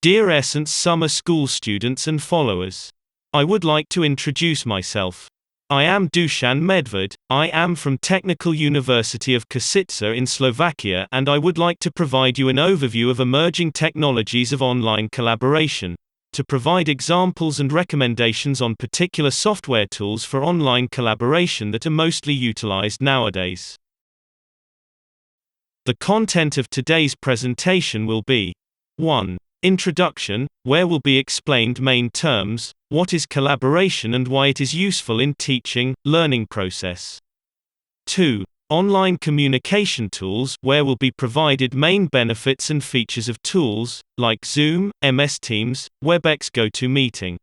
Dear Essence Summer School students and followers, I would like to introduce myself. I am Dusan Medved, I am from Technical University of Košice in Slovakia, and I would like to provide you an overview of emerging technologies of online collaboration, to provide examples and recommendations on particular software tools for online collaboration that are mostly utilized nowadays. The content of today's presentation will be 1. Introduction, where will be explained main terms, what is collaboration and why it is useful in teaching, learning process. 2. Online communication tools, where will be provided main benefits and features of tools, like Zoom, MS Teams, WebEx GoToMeeting.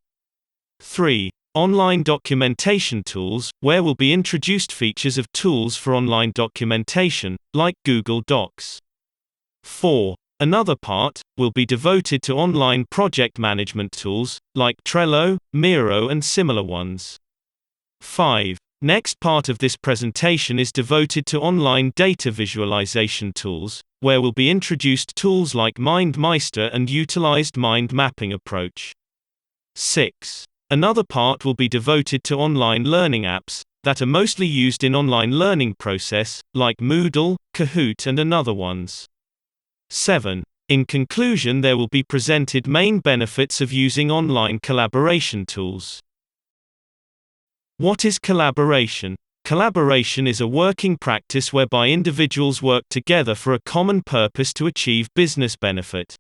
3. Online documentation tools, where will be introduced features of tools for online documentation, like Google Docs. 4. Another part will be devoted to online project management tools, like Trello, Miro and similar ones. 5. Next part of this presentation is devoted to online data visualization tools, where will be introduced tools like MindMeister and utilized mind mapping approach. 6. Another part will be devoted to online learning apps, that are mostly used in online learning process, like Moodle, Kahoot and another ones. 7. In conclusion, there will be presented main benefits of using online collaboration tools. What is collaboration? Collaboration is a working practice whereby individuals work together for a common purpose to achieve business benefit.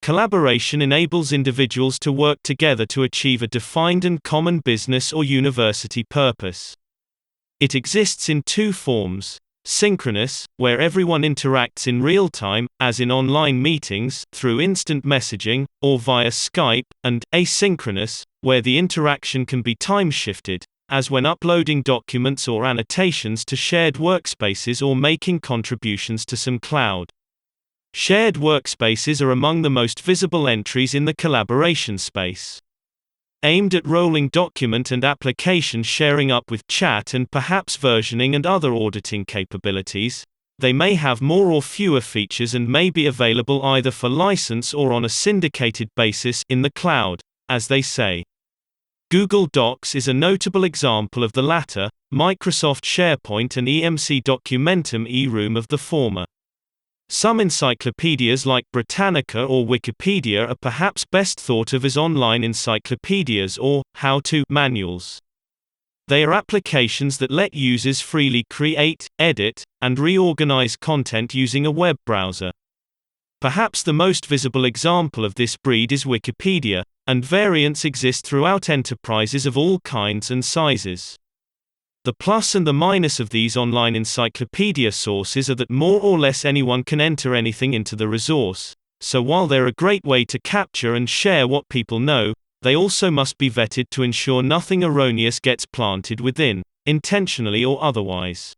Collaboration enables individuals to work together to achieve a defined and common business or university purpose. It exists in two forms: synchronous, where everyone interacts in real time, as in online meetings, through instant messaging, or via Skype, and asynchronous, where the interaction can be time-shifted, as when uploading documents or annotations to shared workspaces or making contributions to some cloud. Shared workspaces are among the most visible entries in the collaboration space. Aimed at rolling document and application sharing up with chat and perhaps versioning and other auditing capabilities, they may have more or fewer features and may be available either for license or on a syndicated basis in the cloud, as they say. Google Docs is a notable example of the latter, Microsoft SharePoint and EMC Documentum eRoom of the former. Some encyclopedias like Britannica or Wikipedia are perhaps best thought of as online encyclopedias or how-to manuals. They are applications that let users freely create, edit, and reorganize content using a web browser. Perhaps the most visible example of this breed is Wikipedia, and variants exist throughout enterprises of all kinds and sizes. The plus and the minus of these online encyclopedia sources are that more or less anyone can enter anything into the resource, so while they're a great way to capture and share what people know, they also must be vetted to ensure nothing erroneous gets planted within, intentionally or otherwise.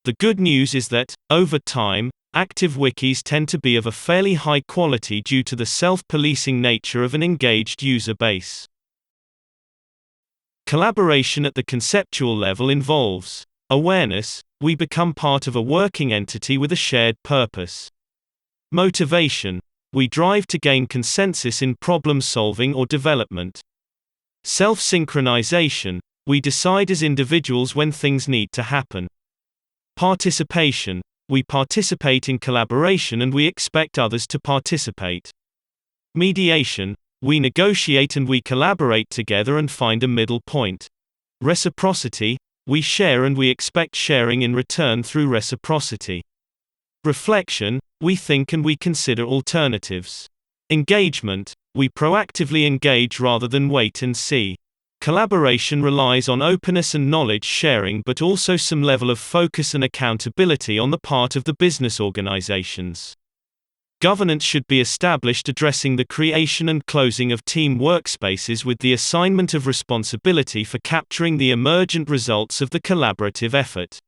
The good news is that, over time, active wikis tend to be of a fairly high quality due to the self-policing nature of an engaged user base. Collaboration at the conceptual level involves awareness, we become part of a working entity with a shared purpose. Motivation, we drive to gain consensus in problem solving or development. Self-synchronization, we decide as individuals when things need to happen. Participation, we participate in collaboration and we expect others to participate. Mediation, we negotiate and we collaborate together and find a middle point. Reciprocity, we share and we expect sharing in return through reciprocity. Reflection, we think and we consider alternatives. Engagement, we proactively engage rather than wait and see. Collaboration relies on openness and knowledge sharing, but also some level of focus and accountability on the part of the business organizations. Governance should be established addressing the creation and closing of team workspaces with the assignment of responsibility for capturing the emergent results of the collaborative effort.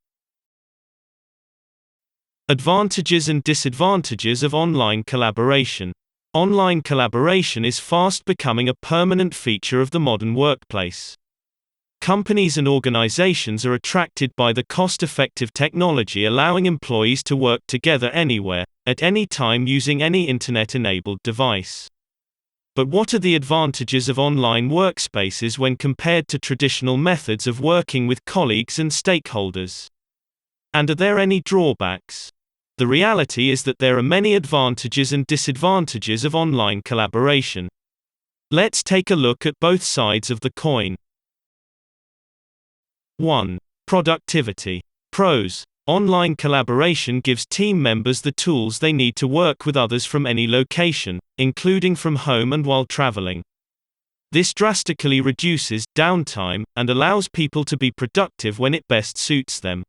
Advantages and disadvantages of online collaboration. Online collaboration is fast becoming a permanent feature of the modern workplace. Companies and organizations are attracted by the cost-effective technology allowing employees to work together anywhere, at any time using any internet-enabled device. But what are the advantages of online workspaces when compared to traditional methods of working with colleagues and stakeholders? And are there any drawbacks? The reality is that there are many advantages and disadvantages of online collaboration. Let's take a look at both sides of the coin. 1. Productivity. Pros. Online collaboration gives team members the tools they need to work with others from any location, including from home and while traveling. This drastically reduces downtime and allows people to be productive when it best suits them.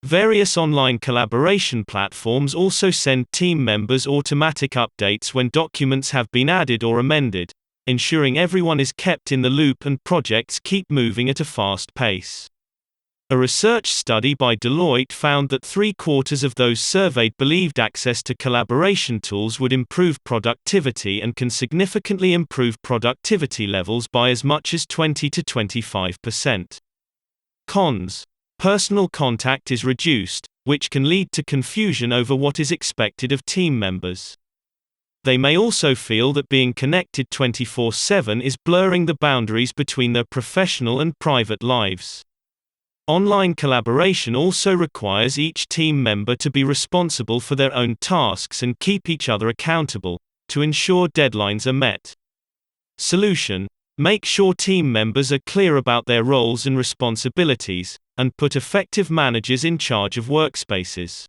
Various online collaboration platforms also send team members automatic updates when documents have been added or amended, ensuring everyone is kept in the loop and projects keep moving at a fast pace. A research study by Deloitte found that 3/4 of those surveyed believed access to collaboration tools would improve productivity and can significantly improve productivity levels by as much as 20 to 25%. Cons. Personal contact is reduced, which can lead to confusion over what is expected of team members. They may also feel that being connected 24/7 is blurring the boundaries between their professional and private lives. Online collaboration also requires each team member to be responsible for their own tasks and keep each other accountable, to ensure deadlines are met. Solution: make sure team members are clear about their roles and responsibilities, and put effective managers in charge of workspaces.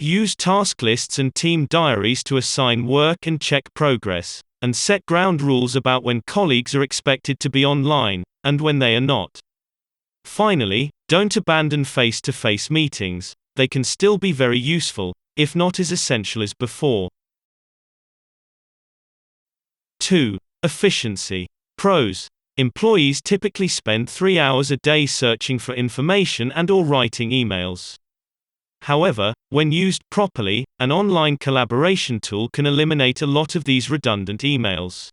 Use task lists and team diaries to assign work and check progress, and set ground rules about when colleagues are expected to be online, and when they are not. Finally, don't abandon face-to-face meetings. They can still be very useful, if not as essential as before. 2. Efficiency. Pros. Employees typically spend 3 hours a day searching for information and/or writing emails. However, when used properly, an online collaboration tool can eliminate a lot of these redundant emails.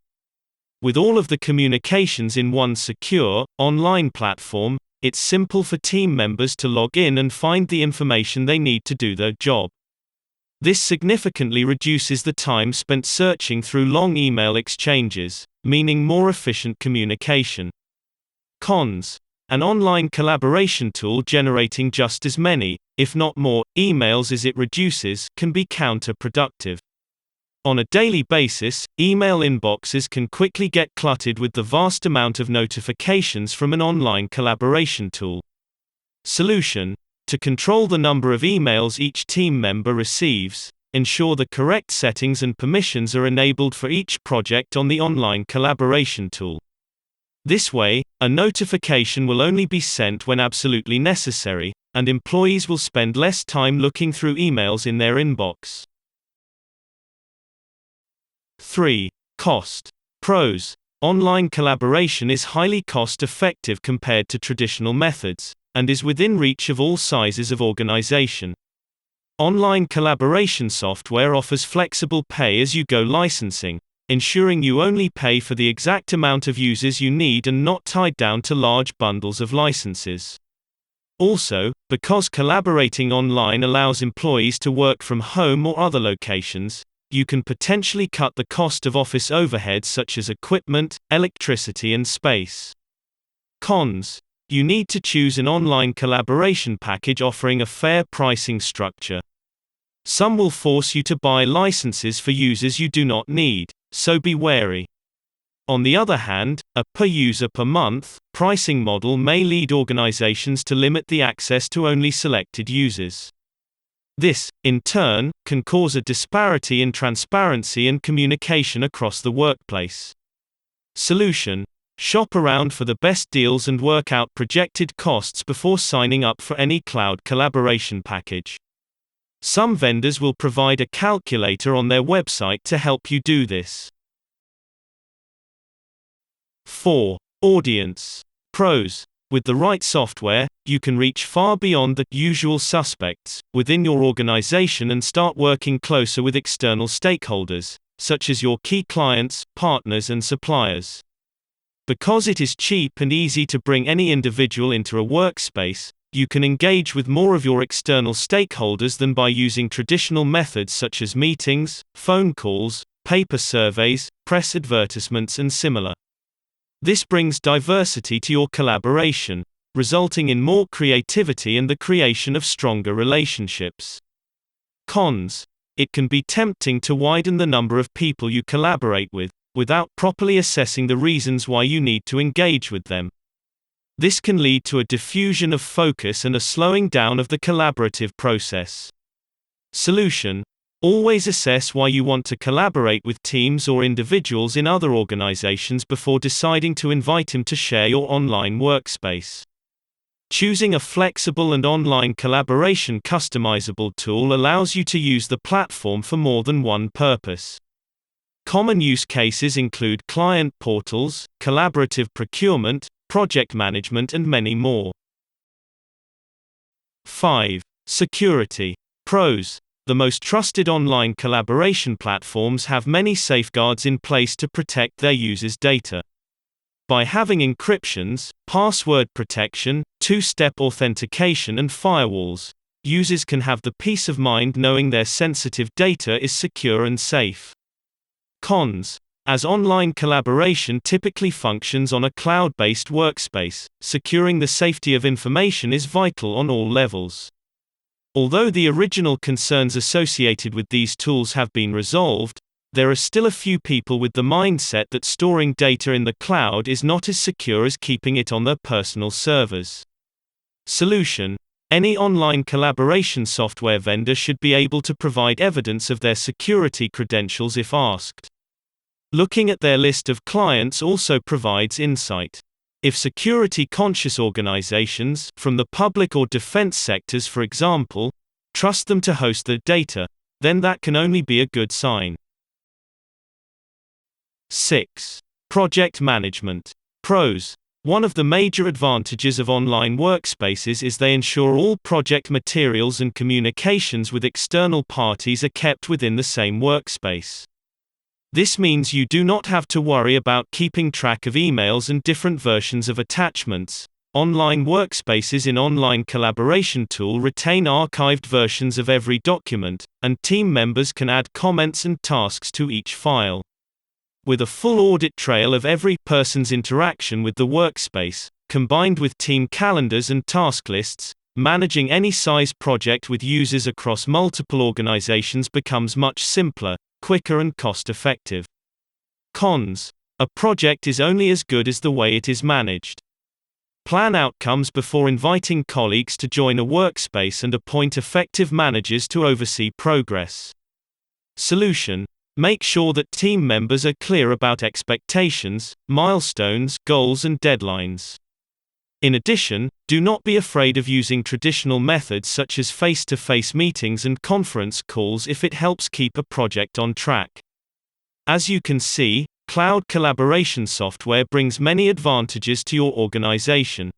With all of the communications in one secure, online platform, it's simple for team members to log in and find the information they need to do their job. This significantly reduces the time spent searching through long email exchanges, meaning more efficient communication. Cons. An online collaboration tool generating just as many, if not more, emails as it reduces can be counterproductive. On a daily basis, email inboxes can quickly get cluttered with the vast amount of notifications from an online collaboration tool. Solution: to control the number of emails each team member receives, ensure the correct settings and permissions are enabled for each project on the online collaboration tool. This way, a notification will only be sent when absolutely necessary, and employees will spend less time looking through emails in their inbox. 3. Cost. Pros. Online collaboration is highly cost-effective compared to traditional methods, and is within reach of all sizes of organization. Online collaboration software offers flexible pay-as-you-go licensing, ensuring you only pay for the exact amount of users you need and not tied down to large bundles of licenses. Also, because collaborating online allows employees to work from home or other locations, you can potentially cut the cost of office overheads such as equipment, electricity and space. Cons. You need to choose an online collaboration package offering a fair pricing structure. Some will force you to buy licenses for users you do not need, so be wary. On the other hand, a per-user per month pricing model may lead organizations to limit the access to only selected users. This, in turn, can cause a disparity in transparency and communication across the workplace. Solution: shop around for the best deals and work out projected costs before signing up for any cloud collaboration package. Some vendors will provide a calculator on their website to help you do this. 4. Audience. Pros. With the right software, you can reach far beyond the usual suspects within your organization and start working closer with external stakeholders, such as your key clients, partners, and suppliers. Because it is cheap and easy to bring any individual into a workspace, you can engage with more of your external stakeholders than by using traditional methods such as meetings, phone calls, paper surveys, press advertisements and similar. This brings diversity to your collaboration, resulting in more creativity and the creation of stronger relationships. Cons: it can be tempting to widen the number of people you collaborate with, without properly assessing the reasons why you need to engage with them. This can lead to a diffusion of focus and a slowing down of the collaborative process. Solution: always assess why you want to collaborate with teams or individuals in other organizations before deciding to invite them to share your online workspace. Choosing a flexible and online collaboration customizable tool allows you to use the platform for more than one purpose. Common use cases include client portals, collaborative procurement, project management, and many more. 5. Security. Pros. The most trusted online collaboration platforms have many safeguards in place to protect their users' data. By having encryptions, password protection, two-step authentication and firewalls, users can have the peace of mind knowing their sensitive data is secure and safe. Cons: as online collaboration typically functions on a cloud-based workspace, securing the safety of information is vital on all levels. Although the original concerns associated with these tools have been resolved, there are still a few people with the mindset that storing data in the cloud is not as secure as keeping it on their personal servers. Solution: any online collaboration software vendor should be able to provide evidence of their security credentials if asked. Looking at their list of clients also provides insight. If security-conscious organizations, from the public or defense sectors for example, trust them to host their data, then that can only be a good sign. 6. Project management. Pros. One of the major advantages of online workspaces is they ensure all project materials and communications with external parties are kept within the same workspace. This means you do not have to worry about keeping track of emails and different versions of attachments. Online workspaces in online collaboration tool retain archived versions of every document, and team members can add comments and tasks to each file. With a full audit trail of every person's interaction with the workspace, combined with team calendars and task lists, managing any size project with users across multiple organizations becomes much simpler, quicker and cost-effective. Cons: a project is only as good as the way it is managed. Plan outcomes before inviting colleagues to join a workspace and appoint effective managers to oversee progress. Solution: make sure that team members are clear about expectations, milestones, goals and deadlines. In addition, do not be afraid of using traditional methods such as face-to-face meetings and conference calls if it helps keep a project on track. As you can see, cloud collaboration software brings many advantages to your organization.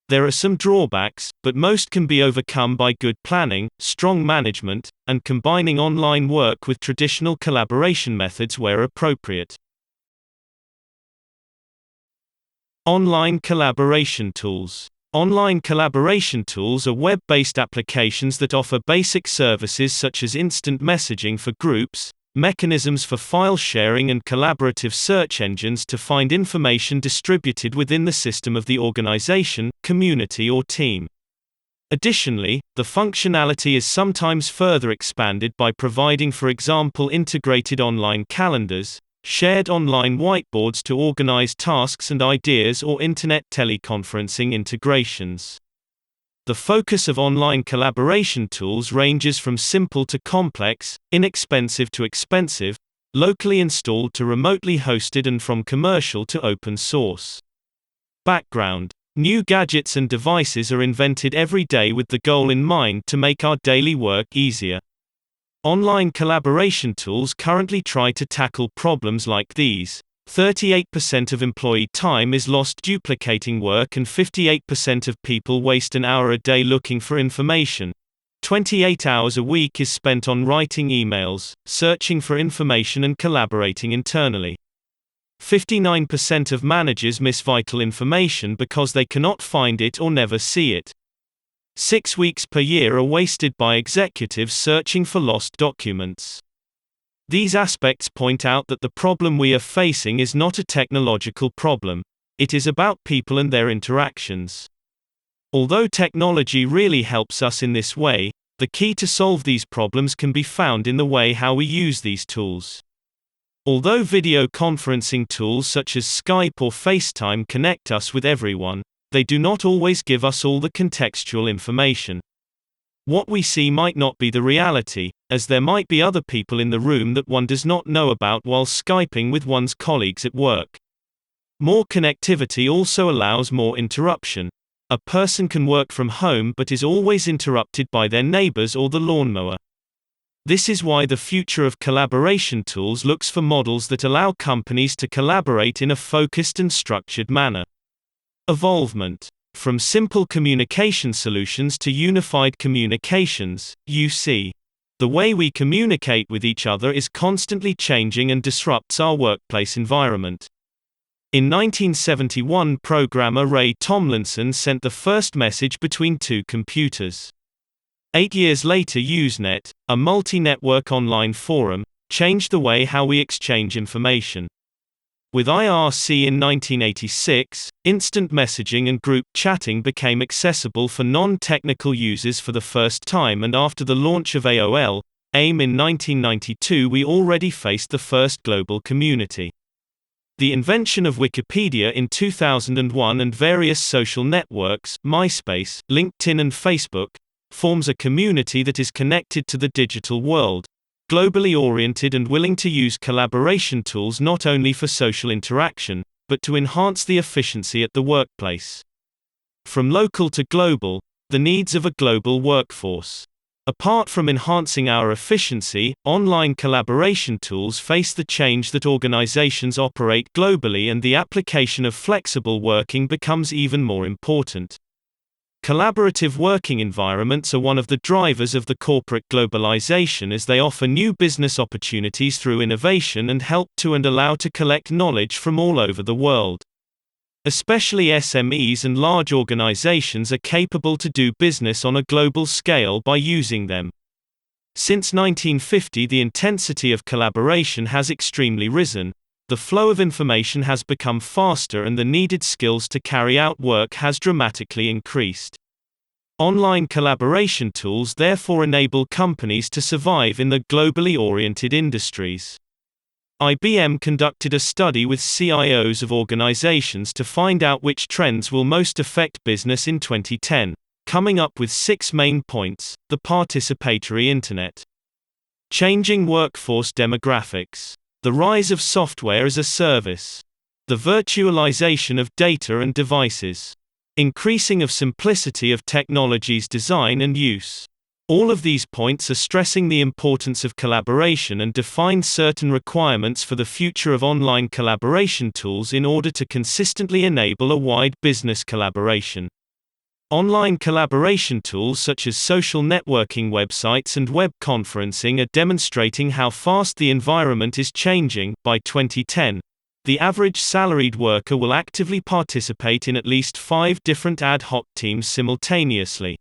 There are some drawbacks, but most can be overcome by good planning, strong management, and combining online work with traditional collaboration methods where appropriate. Online collaboration tools. Online collaboration tools are web-based applications that offer basic services such as instant messaging for groups, mechanisms for file sharing and collaborative search engines to find information distributed within the system of the organization, community or team. Additionally, the functionality is sometimes further expanded by providing for example integrated online calendars, shared online whiteboards to organize tasks and ideas or internet teleconferencing integrations. The focus of online collaboration tools ranges from simple to complex, inexpensive to expensive, locally installed to remotely hosted and from commercial to open source. Background: new gadgets and devices are invented every day with the goal in mind to make our daily work easier. Online collaboration tools currently try to tackle problems like these. 38% of employee time is lost duplicating work and 58% of people waste an hour a day looking for information. 28 hours a week is spent on writing emails, searching for information and collaborating internally. 59% of managers miss vital information because they cannot find it or never see it. 6 weeks per year are wasted by executives searching for lost documents. These aspects point out that the problem we are facing is not a technological problem. It is about people and their interactions. Although technology really helps us in this way, the key to solve these problems can be found in the way how we use these tools. Although video conferencing tools such as Skype or FaceTime connect us with everyone, they do not always give us all the contextual information. What we see might not be the reality, as there might be other people in the room that one does not know about while Skyping with one's colleagues at work. More connectivity also allows more interruption. A person can work from home but is always interrupted by their neighbors or the lawnmower. This is why the future of collaboration tools looks for models that allow companies to collaborate in a focused and structured manner. Evolvement. From simple communication solutions to unified communications, UC. The way we communicate with each other is constantly changing and disrupts our workplace environment. In 1971, programmer Ray Tomlinson sent the first message between two computers. 8 years later, Usenet, a multi-network online forum, changed the way how we exchange information. With IRC in 1986, instant messaging and group chatting became accessible for non-technical users for the first time, and after the launch of AOL, AIM in 1992, we already faced the first global community. The invention of Wikipedia in 2001 and various social networks, MySpace, LinkedIn and Facebook, forms a community that is connected to the digital world, globally oriented and willing to use collaboration tools not only for social interaction, but to enhance the efficiency at the workplace. From local to global, the needs of a global workforce. Apart from enhancing our efficiency, online collaboration tools face the change that organizations operate globally, and the application of flexible working becomes even more important. Collaborative working environments are one of the drivers of the corporate globalization, as they offer new business opportunities through innovation and help to and allow to collect knowledge from all over the world. Especially SMEs and large organizations are capable to do business on a global scale by using them. Since 1950, the intensity of collaboration has extremely risen. The flow of information has become faster and the needed skills to carry out work has dramatically increased. Online collaboration tools therefore enable companies to survive in the globally oriented industries. IBM conducted a study with CIOs of organizations to find out which trends will most affect business in 2010, coming up with 6 main points: the participatory internet, changing workforce demographics, the rise of software as a service, the virtualization of data and devices, increasing of simplicity of technology's design and use. All of these points are stressing the importance of collaboration and define certain requirements for the future of online collaboration tools in order to consistently enable a wide business collaboration. Online collaboration tools such as social networking websites and web conferencing are demonstrating how fast the environment is changing. By 2010, the average salaried worker will actively participate in at least 5 different ad hoc teams simultaneously.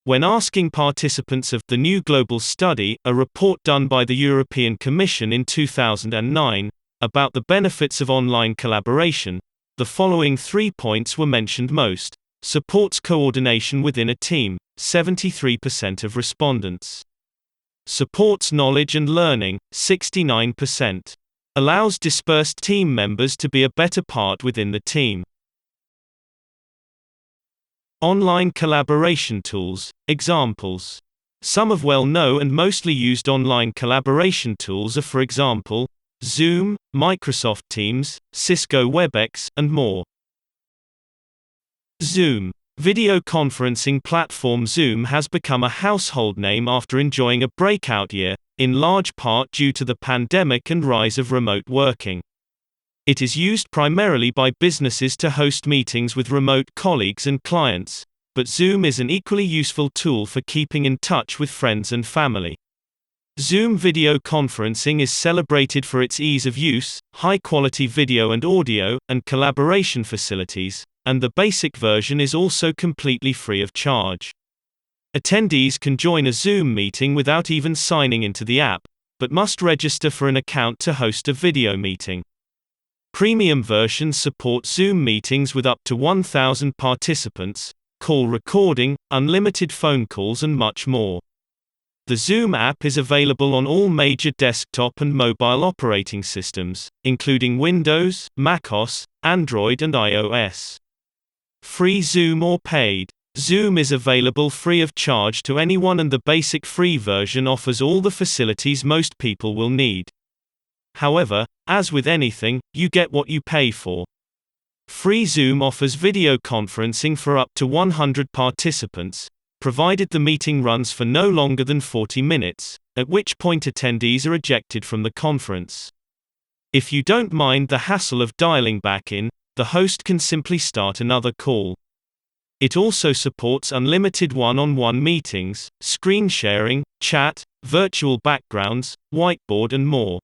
When asking participants of the New Global Study, a report done by the European Commission in 2009, about the benefits of online collaboration, the following 3 points were mentioned most. Supports coordination within a team, 73% of respondents. Supports knowledge and learning, 69%. Allows dispersed team members to be a better part within the team. Online collaboration tools. Examples. Some of well-known and mostly used online collaboration tools are, for example, Zoom, Microsoft Teams, Cisco WebEx, and more. Zoom. Video conferencing platform Zoom has become a household name after enjoying a breakout year, in large part due to the pandemic and rise of remote working. It is used primarily by businesses to host meetings with remote colleagues and clients, but Zoom is an equally useful tool for keeping in touch with friends and family. Zoom video conferencing is celebrated for its ease of use, high-quality video and audio, and collaboration facilities, and the basic version is also completely free of charge. Attendees can join a Zoom meeting without even signing into the app, but must register for an account to host a video meeting. Premium versions support Zoom meetings with up to 1,000 participants, call recording, unlimited phone calls and much more. The Zoom app is available on all major desktop and mobile operating systems, including Windows, macOS, Android and iOS. Free Zoom or paid. Zoom is available free of charge to anyone, and the basic free version offers all the facilities most people will need. However, as with anything, you get what you pay for. Free Zoom offers video conferencing for up to 100 participants, provided the meeting runs for no longer than 40 minutes, at which point attendees are ejected from the conference. If you don't mind the hassle of dialing back in, the host can simply start another call. It also supports unlimited one-on-one meetings, screen sharing, chat, virtual backgrounds, whiteboard and more.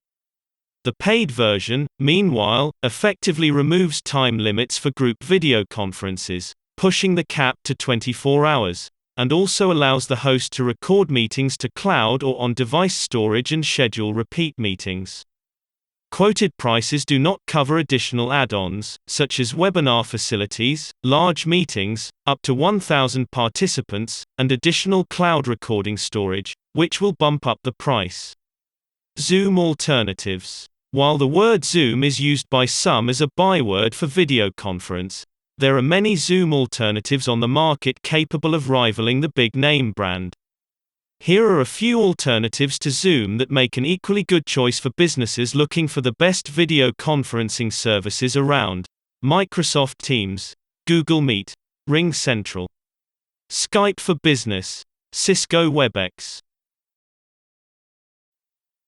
The paid version, meanwhile, effectively removes time limits for group video conferences, pushing the cap to 24 hours, and also allows the host to record meetings to cloud or on-device storage and schedule repeat meetings. Quoted prices do not cover additional add-ons, such as webinar facilities, large meetings, up to 1,000 participants, and additional cloud recording storage, which will bump up the price. Zoom alternatives. While the word Zoom is used by some as a byword for video conference, there are many Zoom alternatives on the market capable of rivaling the big name brand. Here are a few alternatives to Zoom that make an equally good choice for businesses looking for the best video conferencing services around: Microsoft Teams, Google Meet, Ring Central, Skype for Business, Cisco WebEx.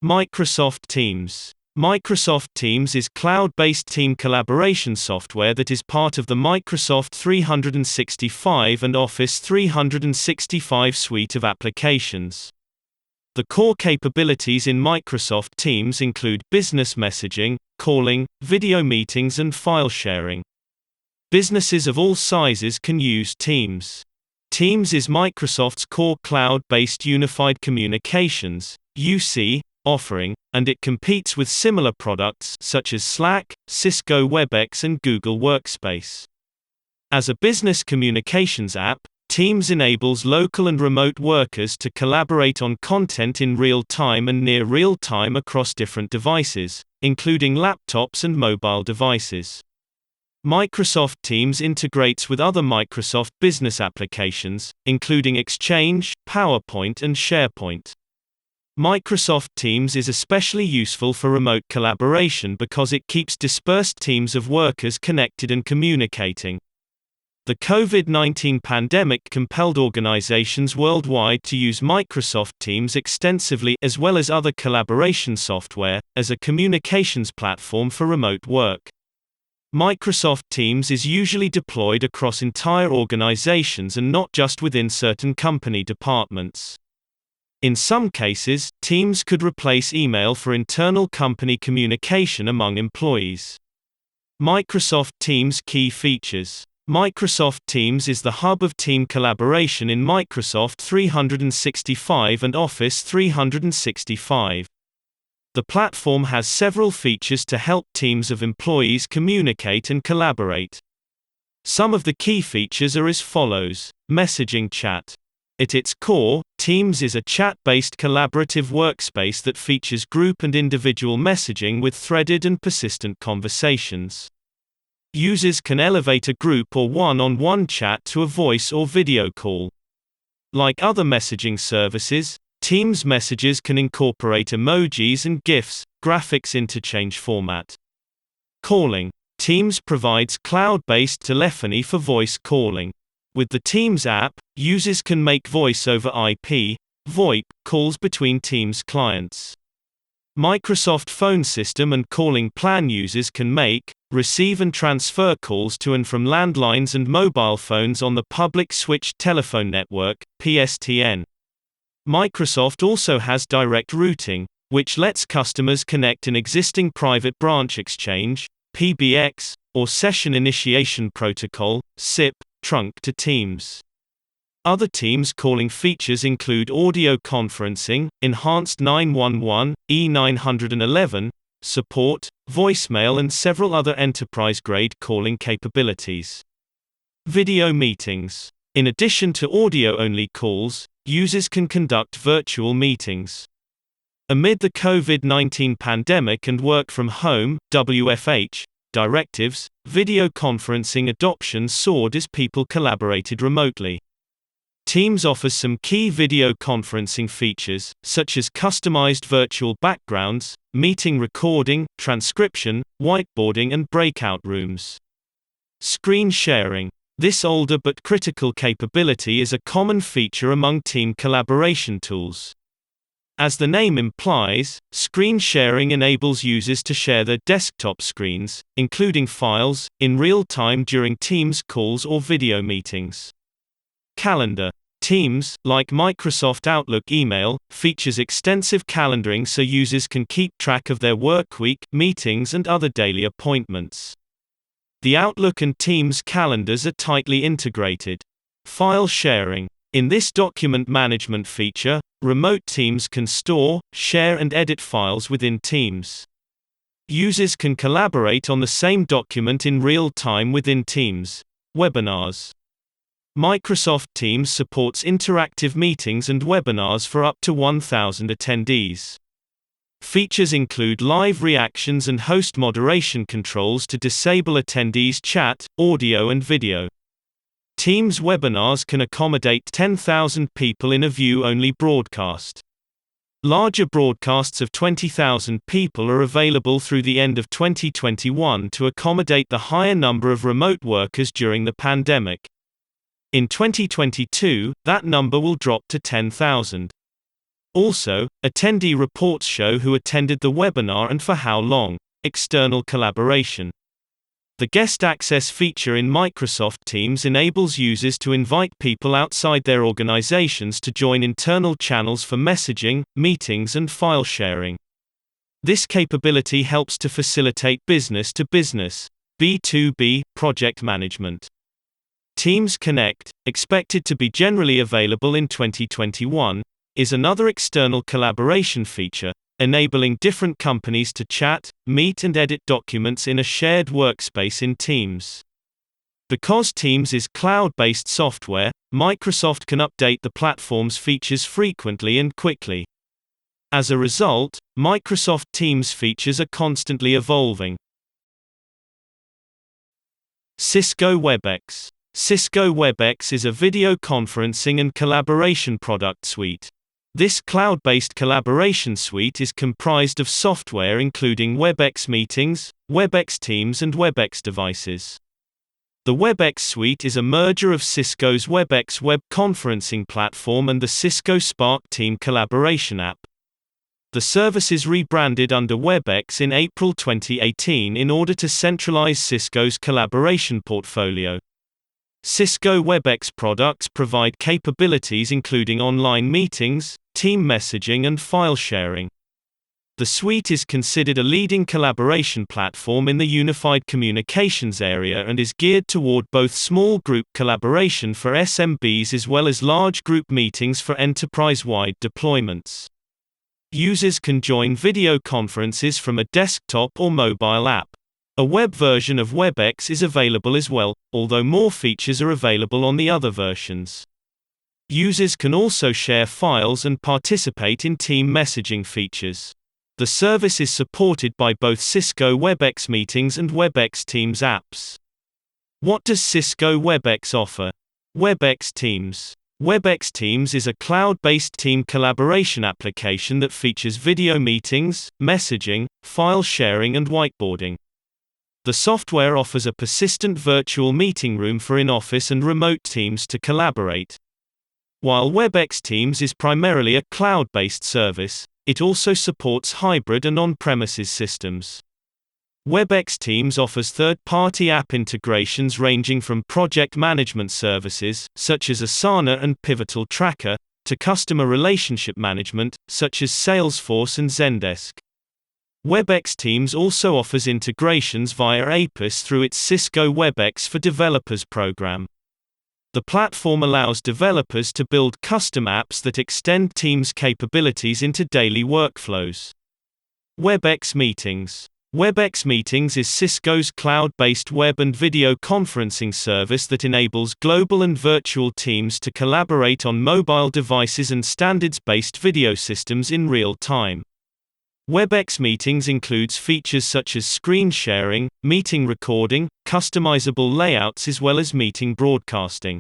Microsoft Teams. Microsoft Teams is cloud-based team collaboration software that is part of the Microsoft 365 and Office 365 suite of applications. The core capabilities in Microsoft Teams include business messaging, calling, video meetings and file sharing. Businesses of all sizes can use Teams. Teams is Microsoft's core cloud-based unified communications (UC) offering, and it competes with similar products such as Slack, Cisco WebEx and Google Workspace. As a business communications app, Teams enables local and remote workers to collaborate on content in real time and near real time across different devices, including laptops and mobile devices. Microsoft Teams integrates with other Microsoft business applications, including Exchange, PowerPoint and SharePoint. Microsoft Teams is especially useful for remote collaboration because it keeps dispersed teams of workers connected and communicating. The COVID-19 pandemic compelled organizations worldwide to use Microsoft Teams extensively, as well as other collaboration software, as a communications platform for remote work. Microsoft Teams is usually deployed across entire organizations and not just within certain company departments. In some cases, Teams could replace email for internal company communication among employees. Microsoft Teams key features. Microsoft Teams is the hub of team collaboration in Microsoft 365 and Office 365. The platform has several features to help teams of employees communicate and collaborate. Some of the key features are as follows. Messaging chat. At its core, Teams is a chat-based collaborative workspace that features group and individual messaging with threaded and persistent conversations. Users can elevate a group or one-on-one chat to a voice or video call. Like other messaging services, Teams messages can incorporate emojis and GIFs, graphics interchange format. Calling. Teams provides cloud-based telephony for voice calling. With the Teams app, users can make voice over IP (VoIP) calls between Teams clients. Microsoft Phone System and Calling Plan users can make, receive and transfer calls to and from landlines and mobile phones on the Public Switched Telephone Network (PSTN). Microsoft also has direct routing, which lets customers connect an existing private branch exchange (PBX) or Session Initiation Protocol (SIP) trunk to Teams. Other Teams calling features include audio conferencing, enhanced 911, E911, support, voicemail and several other enterprise-grade calling capabilities. Video meetings. In addition to audio-only calls, users can conduct virtual meetings. Amid the COVID-19 pandemic and work from home (WFH) directives, video conferencing adoption soared as people collaborated remotely. Teams offers some key video conferencing features, such as customized virtual backgrounds, meeting recording, transcription, whiteboarding and breakout rooms. Screen sharing. This older but critical capability is a common feature among team collaboration tools. As the name implies, screen sharing enables users to share their desktop screens, including files, in real time during Teams calls or video meetings. Calendar. Teams, like Microsoft Outlook email, features extensive calendaring so users can keep track of their workweek, meetings and other daily appointments. The Outlook and Teams calendars are tightly integrated. File sharing. In this document management feature, remote teams can store, share and edit files within Teams. Users can collaborate on the same document in real time within Teams. Webinars. Microsoft Teams supports interactive meetings and webinars for up to 1,000 attendees. Features include live reactions and host moderation controls to disable attendees' chat, audio and video. Teams webinars can accommodate 10,000 people in a view-only broadcast. Larger broadcasts of 20,000 people are available through the end of 2021 to accommodate the higher number of remote workers during the pandemic. In 2022, that number will drop to 10,000. Also, attendee reports show who attended the webinar and for how long. External collaboration. The guest access feature in Microsoft Teams enables users to invite people outside their organizations to join internal channels for messaging, meetings and file sharing. This capability helps to facilitate business-to-business (B2B) project management. Teams Connect, expected to be generally available in 2021, is another external collaboration feature, enabling different companies to chat, meet and edit documents in a shared workspace in Teams. Because Teams is cloud-based software, Microsoft can update the platform's features frequently and quickly. As a result, Microsoft Teams features are constantly evolving. Cisco WebEx. Cisco WebEx is a video conferencing and collaboration product suite. This cloud-based collaboration suite is comprised of software including WebEx Meetings, WebEx Teams and WebEx Devices. The WebEx suite is a merger of Cisco's WebEx web conferencing platform and the Cisco Spark Team Collaboration app. The service is rebranded under WebEx in April 2018 in order to centralize Cisco's collaboration portfolio. Cisco WebEx products provide capabilities including online meetings, team messaging and file sharing. The suite is considered a leading collaboration platform in the unified communications area and is geared toward both small group collaboration for SMBs as well as large group meetings for enterprise-wide deployments. Users can join video conferences from a desktop or mobile app. A web version of WebEx is available as well, although more features are available on the other versions. Users can also share files and participate in team messaging features. The service is supported by both Cisco WebEx Meetings and WebEx Teams apps. What does Cisco WebEx offer? WebEx Teams. WebEx Teams is a cloud-based team collaboration application that features video meetings, messaging, file sharing and whiteboarding. The software offers a persistent virtual meeting room for in-office and remote teams to collaborate. While WebEx Teams is primarily a cloud-based service, it also supports hybrid and on-premises systems. WebEx Teams offers third-party app integrations ranging from project management services, such as Asana and Pivotal Tracker, to customer relationship management, such as Salesforce and Zendesk. WebEx Teams also offers integrations via APIS through its Cisco WebEx for Developers program. The platform allows developers to build custom apps that extend Teams' capabilities into daily workflows. WebEx Meetings. WebEx Meetings is Cisco's cloud-based web and video conferencing service that enables global and virtual teams to collaborate on mobile devices and standards-based video systems in real time. WebEx Meetings includes features such as screen sharing, meeting recording, customizable layouts as well as meeting broadcasting.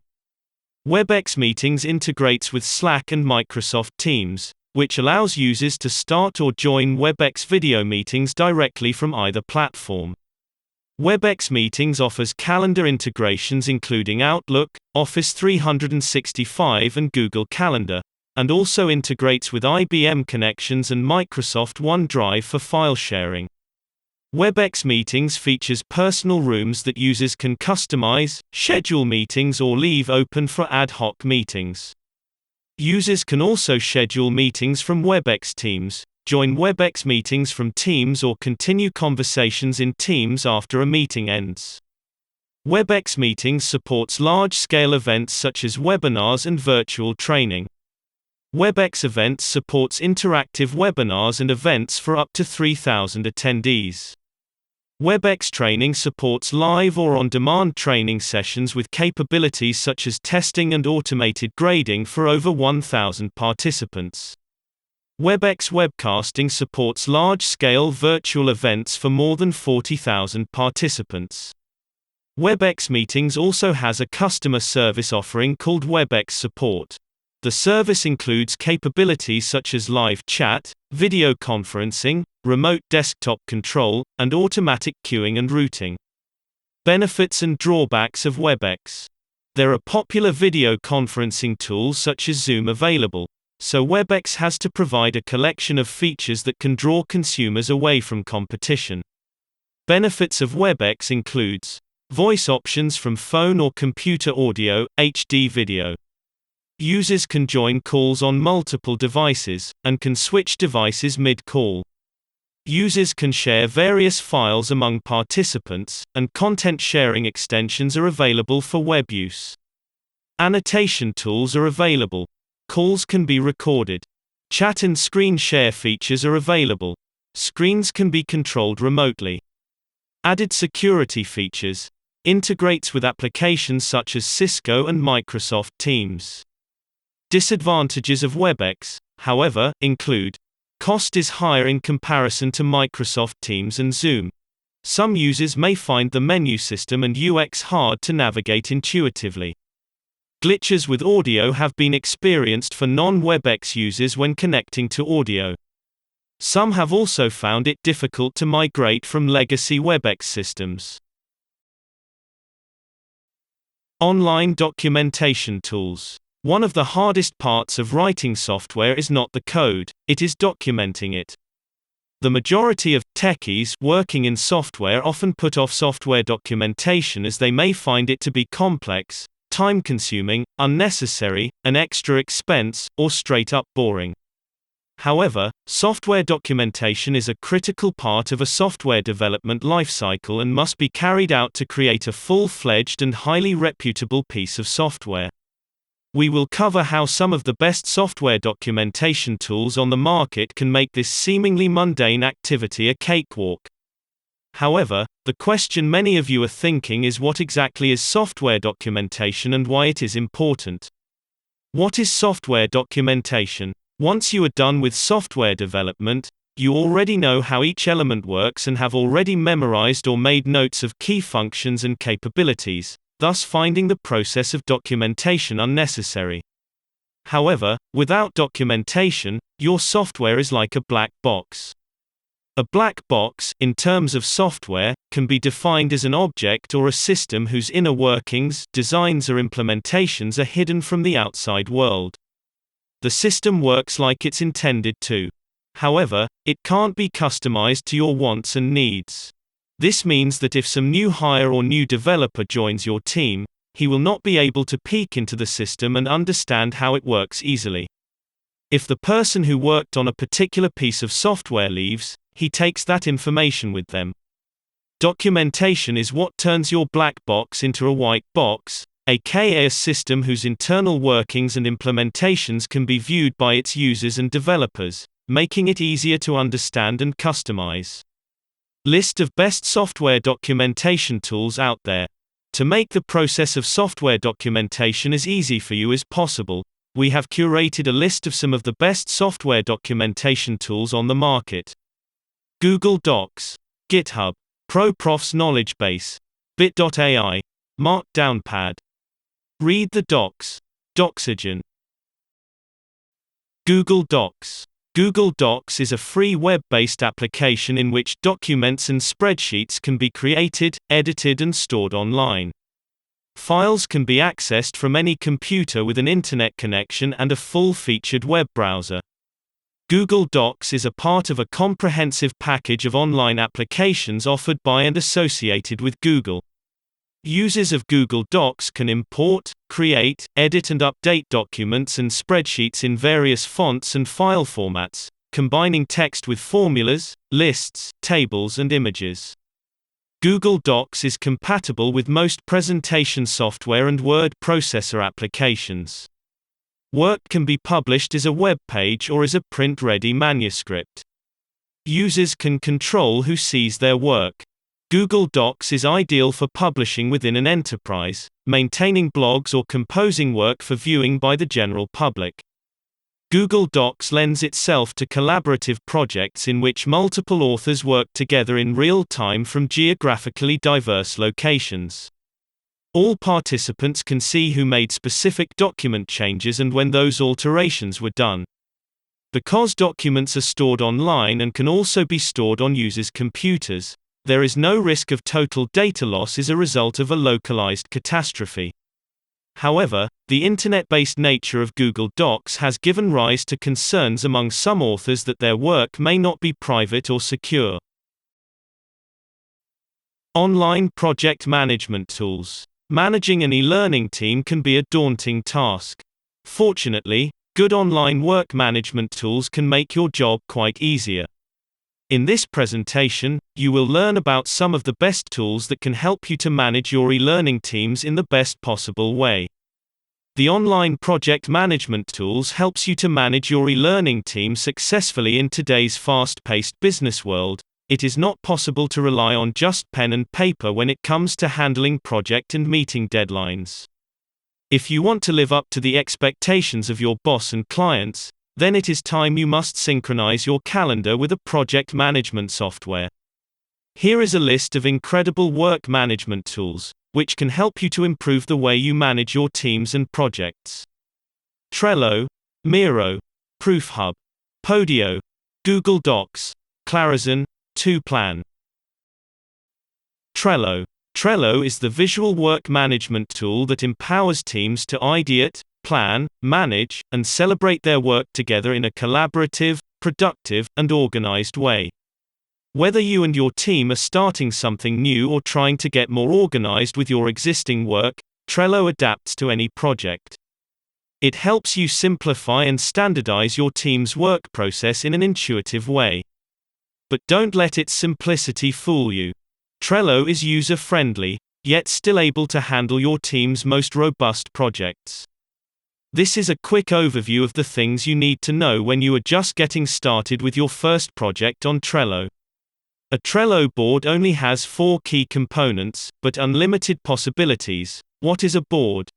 WebEx Meetings integrates with Slack and Microsoft Teams, which allows users to start or join WebEx video meetings directly from either platform. WebEx Meetings offers calendar integrations including Outlook, Office 365 and Google Calendar, and also integrates with IBM Connections and Microsoft OneDrive for file sharing. WebEx Meetings features personal rooms that users can customize, schedule meetings or leave open for ad hoc meetings. Users can also schedule meetings from WebEx Teams, join WebEx Meetings from Teams or continue conversations in Teams after a meeting ends. WebEx Meetings supports large-scale events such as webinars and virtual training. WebEx Events supports interactive webinars and events for up to 3,000 attendees. WebEx Training supports live or on-demand training sessions with capabilities such as testing and automated grading for over 1,000 participants. WebEx Webcasting supports large-scale virtual events for more than 40,000 participants. WebEx Meetings also has a customer service offering called WebEx Support. The service includes capabilities such as live chat, video conferencing, remote desktop control, and automatic queuing and routing. Benefits and drawbacks of WebEx. There are popular video conferencing tools such as Zoom available, so WebEx has to provide a collection of features that can draw consumers away from competition. Benefits of WebEx includes voice options from phone or computer audio, HD video. Users can join calls on multiple devices, and can switch devices mid-call. Users can share various files among participants, and content sharing extensions are available for web use. Annotation tools are available. Calls can be recorded. Chat and screen share features are available. Screens can be controlled remotely. Added security features. Integrates with applications such as Cisco and Microsoft Teams. Disadvantages of WebEx, however, include cost is higher in comparison to Microsoft Teams and Zoom. Some users may find the menu system and UX hard to navigate intuitively. Glitches with audio have been experienced for non-WebEx users when connecting to audio. Some have also found it difficult to migrate from legacy WebEx systems. Online documentation tools. One of the hardest parts of writing software is not the code, it is documenting it. The majority of techies working in software often put off software documentation as they may find it to be complex, time-consuming, unnecessary, an extra expense, or straight-up boring. However, software documentation is a critical part of a software development lifecycle and must be carried out to create a full-fledged and highly reputable piece of software. We will cover how some of the best software documentation tools on the market can make this seemingly mundane activity a cakewalk. However, the question many of you are thinking is what exactly is software documentation and why it is important. What is software documentation? Once you are done with software development, you already know how each element works and have already memorized or made notes of key functions and capabilities, thus finding the process of documentation unnecessary. However, without documentation, your software is like a black box. A black box, in terms of software, can be defined as an object or a system whose inner workings, designs or implementations are hidden from the outside world. The system works like it's intended to. However, it can't be customized to your wants and needs. This means that if some new hire or new developer joins your team, he will not be able to peek into the system and understand how it works easily. If the person who worked on a particular piece of software leaves, he takes that information with them. Documentation is what turns your black box into a white box, aka a system whose internal workings and implementations can be viewed by its users and developers, making it easier to understand and customize. List of best software documentation tools out there. To make the process of software documentation as easy for you as possible, we have curated a list of some of the best software documentation tools on the market. Google Docs, GitHub, ProProf's Knowledge Base, Bit.ai, MarkdownPad. Read the Docs. Doxygen. Google Docs. Google Docs is a free web-based application in which documents and spreadsheets can be created, edited and stored online. Files can be accessed from any computer with an internet connection and a full-featured web browser. Google Docs is a part of a comprehensive package of online applications offered by and associated with Google. Users of Google Docs can import, create, edit and update documents and spreadsheets in various fonts and file formats, combining text with formulas, lists, tables and images. Google Docs is compatible with most presentation software and word processor applications. Work can be published as a web page or as a print-ready manuscript. Users can control who sees their work. Google Docs is ideal for publishing within an enterprise, maintaining blogs or composing work for viewing by the general public. Google Docs lends itself to collaborative projects in which multiple authors work together in real time from geographically diverse locations. All participants can see who made specific document changes and when those alterations were done. Because documents are stored online and can also be stored on users' computers, there is no risk of total data loss as a result of a localized catastrophe. However, the internet-based nature of Google Docs has given rise to concerns among some authors that their work may not be private or secure. Online project management tools. Managing an e-learning team can be a daunting task. Fortunately, good online work management tools can make your job quite easier. In this presentation, you will learn about some of the best tools that can help you to manage your e-learning teams in the best possible way. The online project management tools helps you to manage your e-learning team successfully in today's fast-paced business world. It is not possible to rely on just pen and paper when it comes to handling project and meeting deadlines. If you want to live up to the expectations of your boss and clients, then it is time you must synchronize your calendar with a project management software. Here is a list of incredible work management tools, which can help you to improve the way you manage your teams and projects. Trello, Miro, ProofHub, Podio, Google Docs, Clarizen, 2Plan. Trello. Trello is the visual work management tool that empowers teams to ideate, plan, manage, and celebrate their work together in a collaborative, productive, and organized way. Whether you and your team are starting something new or trying to get more organized with your existing work, Trello adapts to any project. It helps you simplify and standardize your team's work process in an intuitive way. But don't let its simplicity fool you. Trello is user-friendly, yet still able to handle your team's most robust projects. This is a quick overview of the things you need to know when you are just getting started with your first project on Trello. A Trello board only has 4 key components, but unlimited possibilities. What is a board?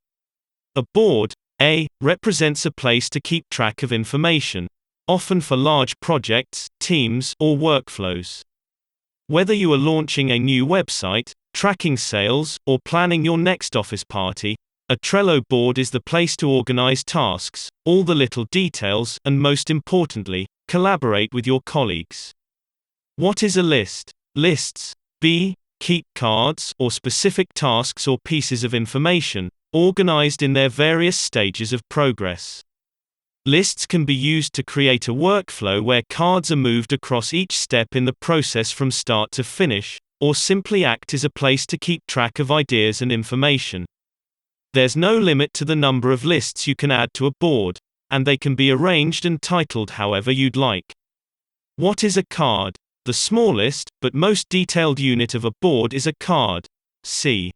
A board, A, represents a place to keep track of information, often for large projects, teams, or workflows. Whether you are launching a new website, tracking sales, or planning your next office party, a Trello board is the place to organize tasks, all the little details, and most importantly, collaborate with your colleagues. What is a list? Lists, B, keep cards, or specific tasks or pieces of information, organized in their various stages of progress. Lists can be used to create a workflow where cards are moved across each step in the process from start to finish, or simply act as a place to keep track of ideas and information. There's no limit to the number of lists you can add to a board, and they can be arranged and titled however you'd like. What is a card? The smallest, but most detailed unit of a board is a card. C.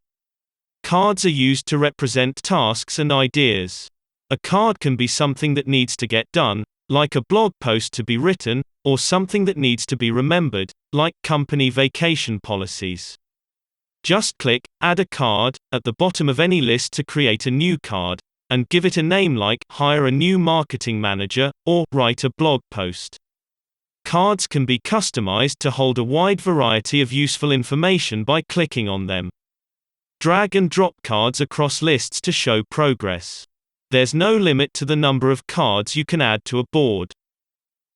Cards are used to represent tasks and ideas. A card can be something that needs to get done, like a blog post to be written, or something that needs to be remembered, like company vacation policies. Just click Add a Card at the bottom of any list to create a new card, and give it a name like Hire a New Marketing Manager or Write a Blog Post. Cards can be customized to hold a wide variety of useful information by clicking on them. Drag and drop cards across lists to show progress. There's no limit to the number of cards you can add to a board.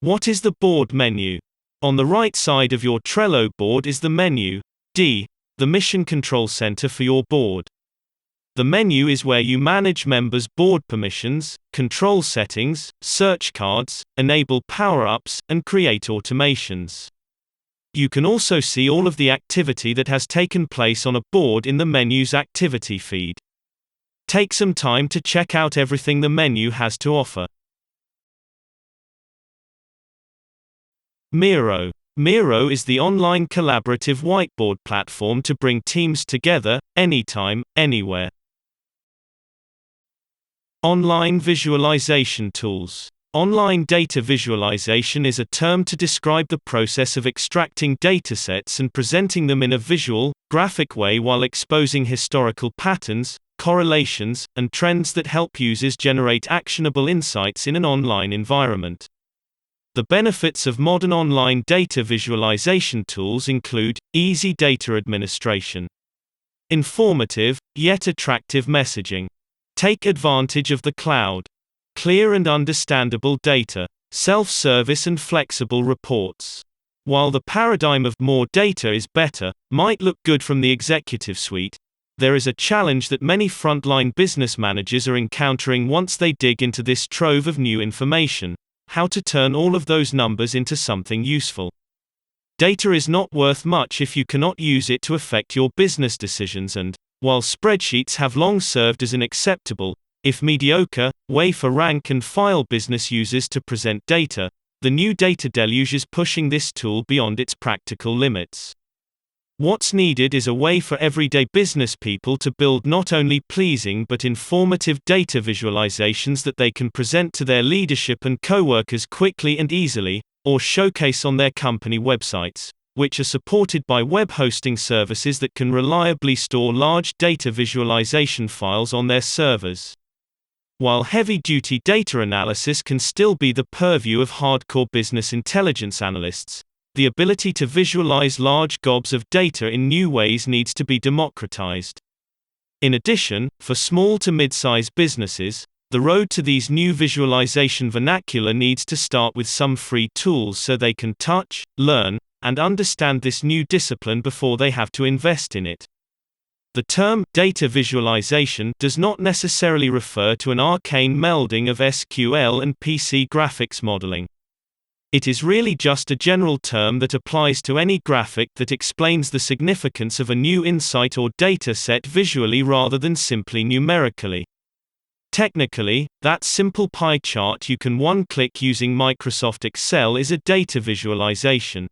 What is the board menu? On the right side of your Trello board is the menu D, the Mission Control Center for your board. The menu is where you manage members' board permissions, control settings, search cards, enable power-ups, and create automations. You can also see all of the activity that has taken place on a board in the menu's activity feed. Take some time to check out everything the menu has to offer. Miro. Miro is the online collaborative whiteboard platform to bring teams together, anytime, anywhere. Online visualization tools. Online data visualization is a term to describe the process of extracting datasets and presenting them in a visual, graphic way while exposing historical patterns, correlations, and trends that help users generate actionable insights in an online environment. The benefits of modern online data visualization tools include easy data administration, informative, yet attractive messaging, take advantage of the cloud, clear and understandable data, self-service and flexible reports. While the paradigm of more data is better might look good from the executive suite, there is a challenge that many frontline business managers are encountering once they dig into this trove of new information: how to turn all of those numbers into something useful. Data is not worth much if you cannot use it to affect your business decisions, and, while spreadsheets have long served as an acceptable, if mediocre, way for rank and file business users to present data, the new data deluge is pushing this tool beyond its practical limits. What's needed is a way for everyday business people to build not only pleasing but informative data visualizations that they can present to their leadership and coworkers quickly and easily, or showcase on their company websites, which are supported by web hosting services that can reliably store large data visualization files on their servers. While heavy-duty data analysis can still be the purview of hardcore business intelligence analysts, the ability to visualize large gobs of data in new ways needs to be democratized. In addition, for small to mid-size businesses, the road to these new visualization vernacular needs to start with some free tools so they can touch, learn, and understand this new discipline before they have to invest in it. The term data visualization does not necessarily refer to an arcane melding of SQL and PC graphics modeling. It is really just a general term that applies to any graphic that explains the significance of a new insight or data set visually rather than simply numerically. Technically, that simple pie chart you can one-click using Microsoft Excel is a data visualization.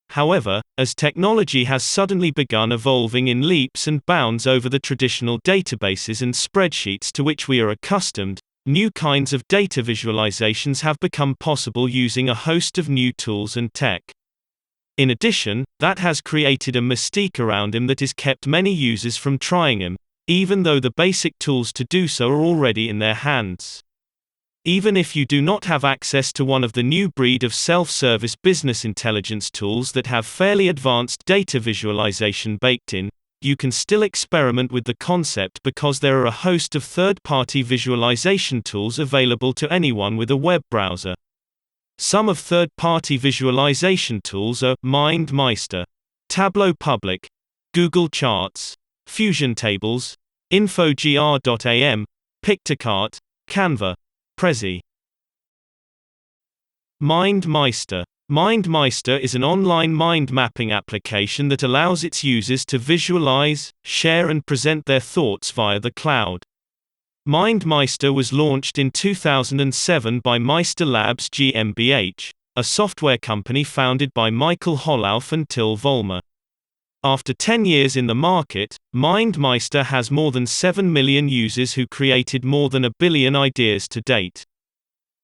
However, as technology has suddenly begun evolving in leaps and bounds over the traditional databases and spreadsheets to which we are accustomed, new kinds of data visualizations have become possible using a host of new tools and tech. In addition, that has created a mystique around him that has kept many users from trying him, even though the basic tools to do so are already in their hands. Even if you do not have access to one of the new breed of self-service business intelligence tools that have fairly advanced data visualization baked in, you can still experiment with the concept because there are a host of third-party visualization tools available to anyone with a web browser. Some of third-party visualization tools are MindMeister, Tableau Public, Google Charts, Fusion Tables, Infogr.am, Pictocart, Canva, Prezi. MindMeister. MindMeister is an online mind mapping application that allows its users to visualize, share and present their thoughts via the cloud. MindMeister was launched in 2007 by Meister Labs GmbH, a software company founded by Michael Hollauf and Till Vollmer. After 10 years in the market, MindMeister has more than 7 million users who created more than a billion ideas to date.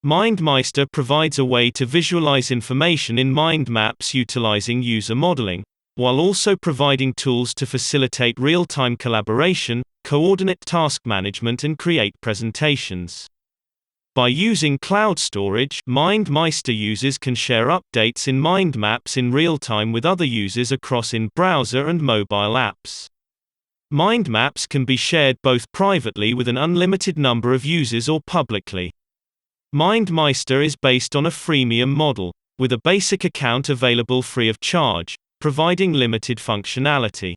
MindMeister provides a way to visualize information in mind maps utilizing user modeling, while also providing tools to facilitate real-time collaboration, coordinate task management and create presentations. By using cloud storage, MindMeister users can share updates in mind maps in real time with other users across in-browser and mobile apps. Mind maps can be shared both privately with an unlimited number of users or publicly. MindMeister is based on a freemium model, with a basic account available free of charge, providing limited functionality.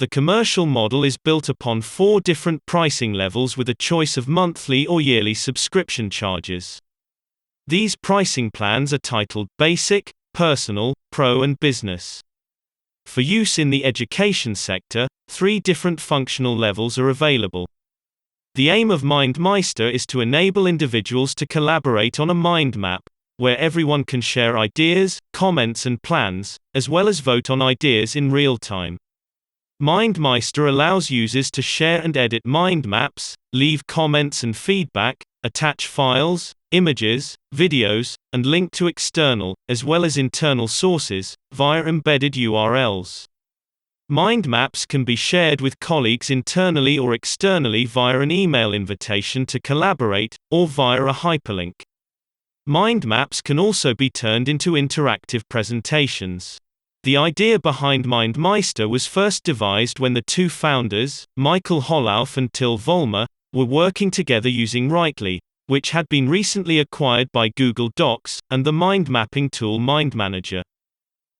The commercial model is built upon 4 different pricing levels with a choice of monthly or yearly subscription charges. These pricing plans are titled Basic, Personal, Pro and Business. For use in the education sector, 3 different functional levels are available. The aim of MindMeister is to enable individuals to collaborate on a mind map, where everyone can share ideas, comments and plans, as well as vote on ideas in real time. MindMeister allows users to share and edit mind maps, leave comments and feedback, attach files, images, videos, and link to external, as well as internal sources, via embedded URLs. Mind maps can be shared with colleagues internally or externally via an email invitation to collaborate, or via a hyperlink. Mind maps can also be turned into interactive presentations. The idea behind MindMeister was first devised when the 2 founders, Michael Hollauf and Till Vollmer, were working together using Writely, which had been recently acquired by Google Docs, and the mind mapping tool MindManager.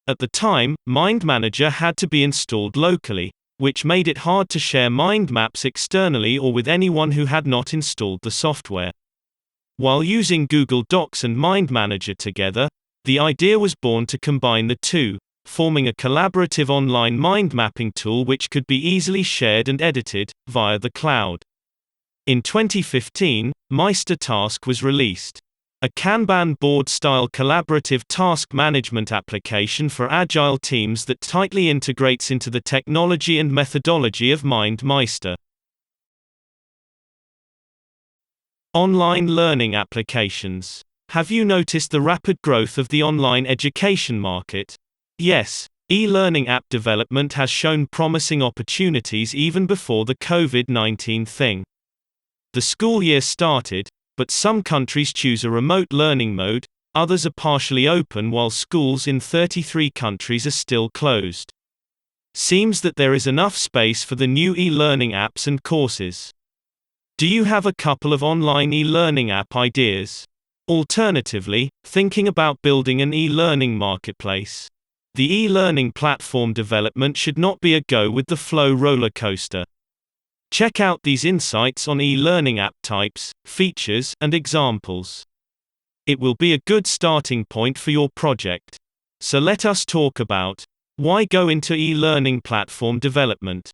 At the time, MindManager had to be installed locally, which made it hard to share mind maps externally or with anyone who had not installed the software. While using Google Docs and MindManager together, the idea was born to combine the two, forming a collaborative online mind mapping tool which could be easily shared and edited via the cloud. In 2015, Meister Task was released, a Kanban board-style collaborative task management application for agile teams that tightly integrates into the technology and methodology of MindMeister. Online learning applications. Have you noticed the rapid growth of the online education market? Yes, e-learning app development has shown promising opportunities even before the COVID-19 thing. The school year started, but some countries choose a remote learning mode, others are partially open while schools in 33 countries are still closed. Seems that there is enough space for the new e-learning apps and courses. Do you have a couple of online e-learning app ideas? Alternatively, thinking about building an e-learning marketplace? The e-learning platform development should not be a go with the flow roller coaster. Check out these insights on e-learning app types, features, and examples. It will be a good starting point for your project. So let us talk about why go into e-learning platform development.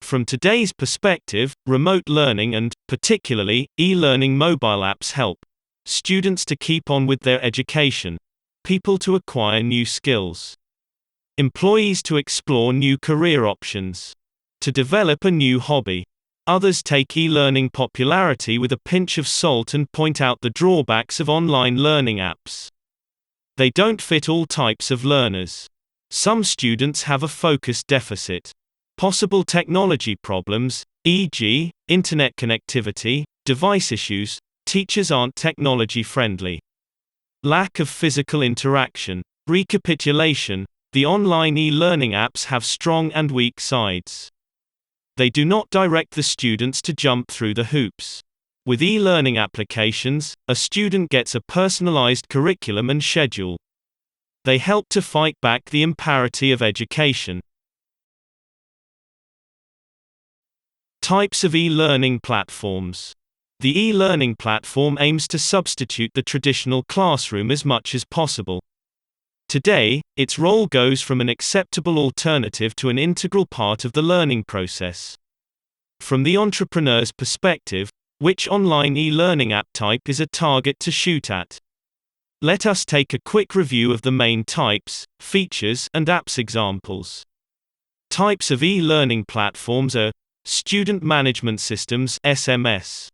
From today's perspective, remote learning and, particularly, e-learning mobile apps help students to keep on with their education, people to acquire new skills, employees to explore new career options, to develop a new hobby. Others take e-learning popularity with a pinch of salt and point out the drawbacks of online learning apps. They don't fit all types of learners. Some students have a focus deficit. Possible technology problems, e.g., internet connectivity, device issues, teachers aren't technology friendly. Lack of physical interaction. Recapitulation: the online e-learning apps have strong and weak sides. They do not direct the students to jump through the hoops. With e-learning applications, a student gets a personalized curriculum and schedule. They help to fight back the imparity of education. Types of e-learning platforms. The e-learning platform aims to substitute the traditional classroom as much as possible. Today, its role goes from an acceptable alternative to an integral part of the learning process. From the entrepreneur's perspective, which online e-learning app type is a target to shoot at? Let us take a quick review of the main types, features, and apps examples. Types of e-learning platforms are student management systems (SMS),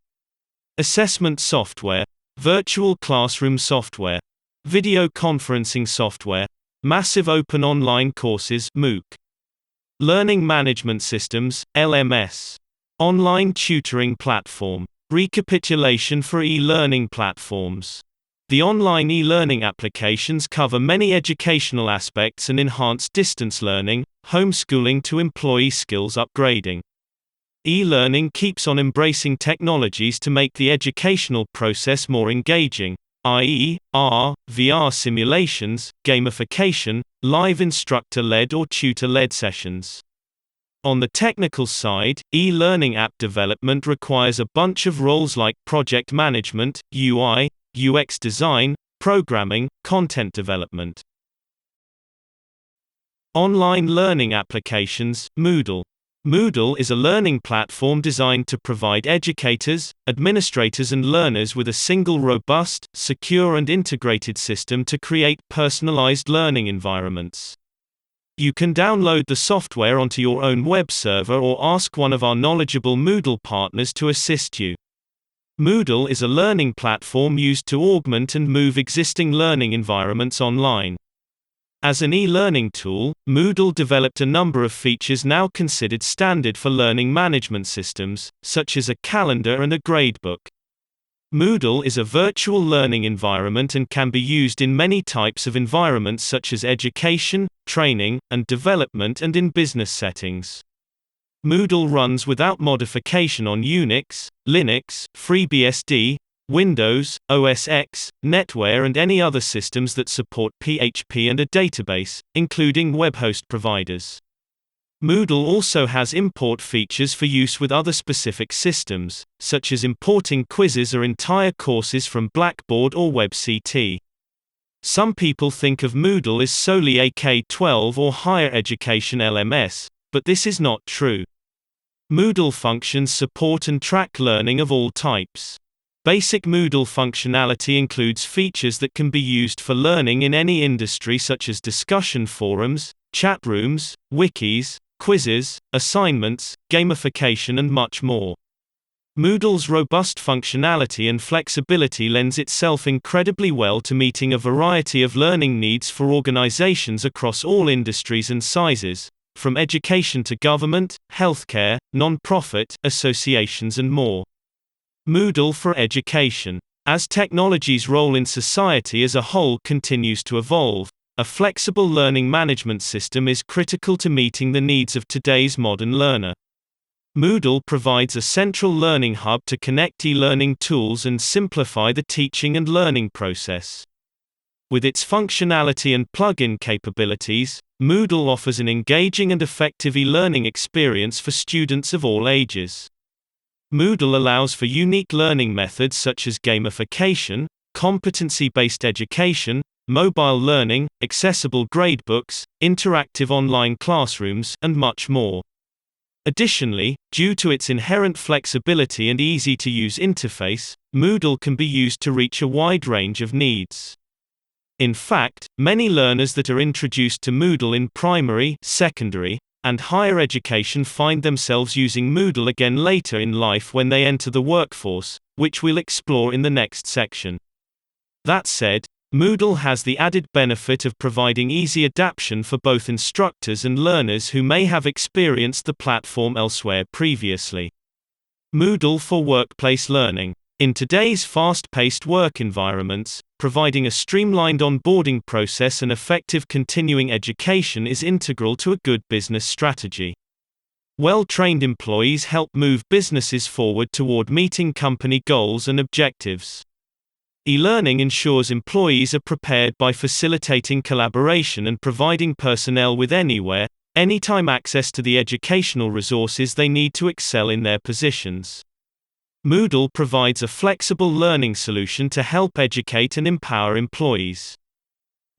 assessment software, virtual classroom software, video conferencing software, massive open online courses (MOOC), learning management systems (LMS), online tutoring platform. Recapitulation for e-learning platforms. The online e-learning applications cover many educational aspects and enhance distance learning, homeschooling to employee skills upgrading. E-learning keeps on embracing technologies to make the educational process more engaging, i.e., AR, VR simulations, gamification, live instructor-led or tutor-led sessions. On the technical side, e-learning app development requires a bunch of roles like project management, UI, UX design, programming, content development. Online learning applications, Moodle. Moodle is a learning platform designed to provide educators, administrators and learners with a single robust, secure and integrated system to create personalized learning environments. You can download the software onto your own web server or ask one of our knowledgeable Moodle partners to assist you. Moodle is a learning platform used to augment and move existing learning environments online. As an e-learning tool, Moodle developed a number of features now considered standard for learning management systems, such as a calendar and a gradebook. Moodle is a virtual learning environment and can be used in many types of environments such as education, training, and development and in business settings. Moodle runs without modification on Unix, Linux, FreeBSD, Windows, OS X, NetWare and any other systems that support PHP and a database, including web host providers. Moodle also has import features for use with other specific systems, such as importing quizzes or entire courses from Blackboard or WebCT. Some people think of Moodle as solely a K-12 or higher education LMS, but this is not true. Moodle functions support and track learning of all types. Basic Moodle functionality includes features that can be used for learning in any industry such as discussion forums, chat rooms, wikis, quizzes, assignments, gamification and much more. Moodle's robust functionality and flexibility lends itself incredibly well to meeting a variety of learning needs for organizations across all industries and sizes, from education to government, healthcare, non-profit, associations and more. Moodle for education. As technology's role in society as a whole continues to evolve, a flexible learning management system is critical to meeting the needs of today's modern learner. Moodle provides a central learning hub to connect e-learning tools and simplify the teaching and learning process. With its functionality and plug-in capabilities, Moodle offers an engaging and effective e-learning experience for students of all ages. Moodle allows for unique learning methods such as gamification, competency-based education, mobile learning, accessible gradebooks, interactive online classrooms, and much more. Additionally, due to its inherent flexibility and easy-to-use interface, Moodle can be used to reach a wide range of needs. In fact, many learners that are introduced to Moodle in primary, secondary, and higher education find themselves using Moodle again later in life when they enter the workforce, which we'll explore in the next section. That said, Moodle has the added benefit of providing easy adaptation for both instructors and learners who may have experienced the platform elsewhere previously. Moodle for workplace learning. In today's fast-paced work environments, providing a streamlined onboarding process and effective continuing education is integral to a good business strategy. Well-trained employees help move businesses forward toward meeting company goals and objectives. E-learning ensures employees are prepared by facilitating collaboration and providing personnel with anywhere, anytime access to the educational resources they need to excel in their positions. Moodle provides a flexible learning solution to help educate and empower employees.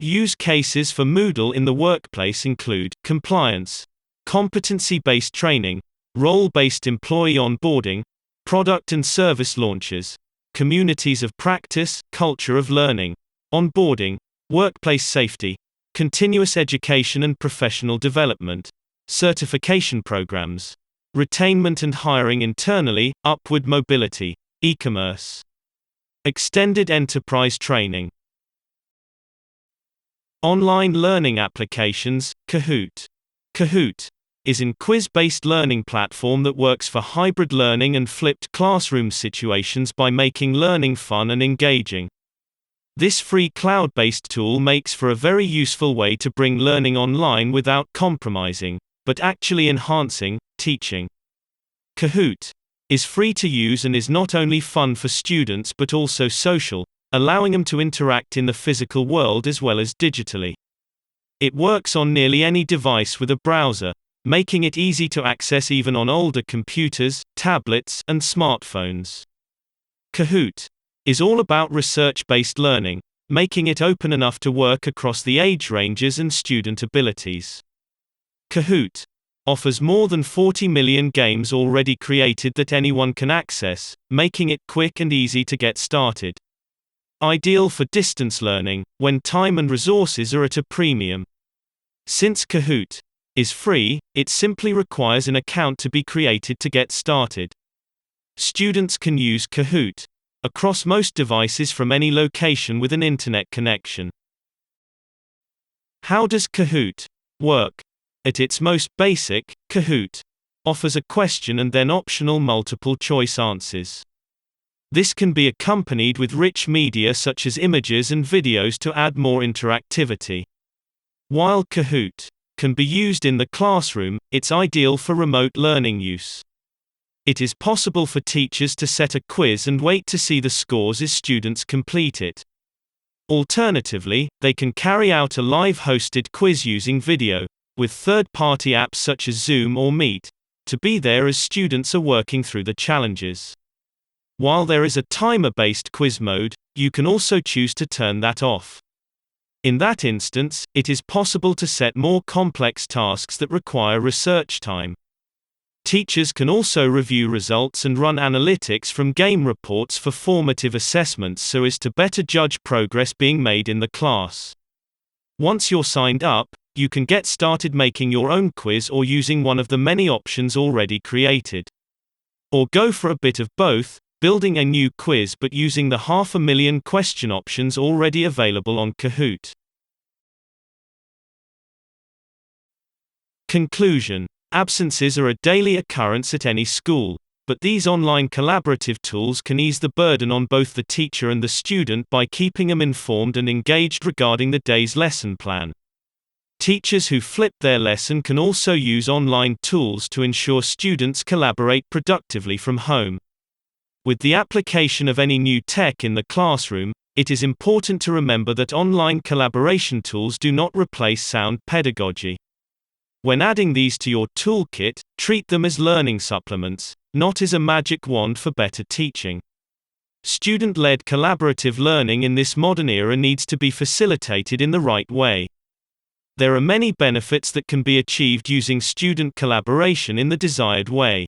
Use cases for Moodle in the workplace include compliance, competency-based training, role-based employee onboarding, product and service launches, communities of practice, culture of learning, onboarding, workplace safety, continuous education and professional development. certification programs, retainment and hiring internally, upward mobility, e-commerce, extended enterprise training, online learning applications, Kahoot. Kahoot is a quiz-based learning platform that works for hybrid learning and flipped classroom situations by making learning fun and engaging. This free cloud-based tool makes for a very useful way to bring learning online without compromising, but actually enhancing, teaching. Kahoot is free to use and is not only fun for students but also social, allowing them to interact in the physical world as well as digitally. It works on nearly any device with a browser, making it easy to access even on older computers, tablets, and smartphones. Kahoot is all about research-based learning, making it open enough to work across the age ranges and student abilities. Kahoot offers more than 40 million games already created that anyone can access, making it quick and easy to get started. Ideal for distance learning, when time and resources are at a premium. Since Kahoot is free, it simply requires an account to be created to get started. Students can use Kahoot across most devices from any location with an internet connection. How does Kahoot work? At its most basic, Kahoot offers a question and then optional multiple-choice answers. This can be accompanied with rich media such as images and videos to add more interactivity. While Kahoot can be used in the classroom, it's ideal for remote learning use. It is possible for teachers to set a quiz and wait to see the scores as students complete it. Alternatively, they can carry out a live hosted quiz using video, with third-party apps such as Zoom or Meet, to be there as students are working through the challenges. While there is a timer-based quiz mode, you can also choose to turn that off. In that instance, it is possible to set more complex tasks that require research time. Teachers can also review results and run analytics from game reports for formative assessments so as to better judge progress being made in the class. Once you're signed up, you can get started making your own quiz or using one of the many options already created. Or go for a bit of both, building a new quiz but using the 500,000 question options already available on Kahoot. Conclusion: absences are a daily occurrence at any school, but these online collaborative tools can ease the burden on both the teacher and the student by keeping them informed and engaged regarding the day's lesson plan. Teachers who flip their lesson can also use online tools to ensure students collaborate productively from home. With the application of any new tech in the classroom, it is important to remember that online collaboration tools do not replace sound pedagogy. When adding these to your toolkit, treat them as learning supplements, not as a magic wand for better teaching. Student-led collaborative learning in this modern era needs to be facilitated in the right way. There are many benefits that can be achieved using student collaboration in the desired way.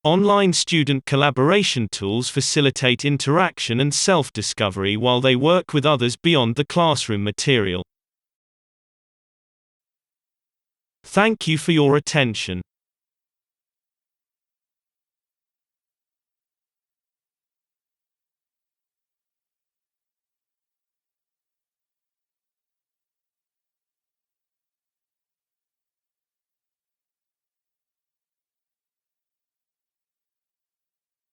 Online student collaboration tools facilitate interaction and self-discovery while they work with others beyond the classroom material. Thank you for your attention.